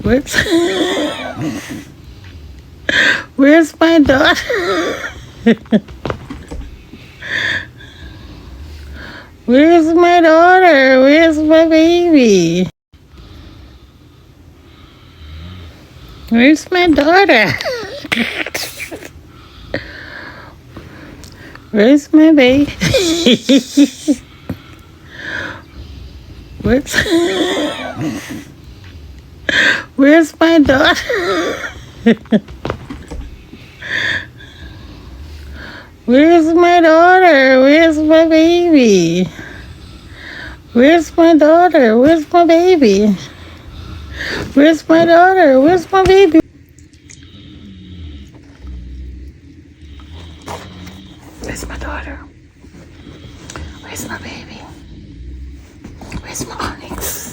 Where's Where's my daughter? Where's my daughter? Where's my baby? Where's my daughter? Where's my baby? Where's Where's my daughter? Where's my daughter? Where's my baby? Where's my daughter? Where's my baby? Where's my daughter? Where's my baby? Where's my daughter? Where's my baby? Where's my Onyx?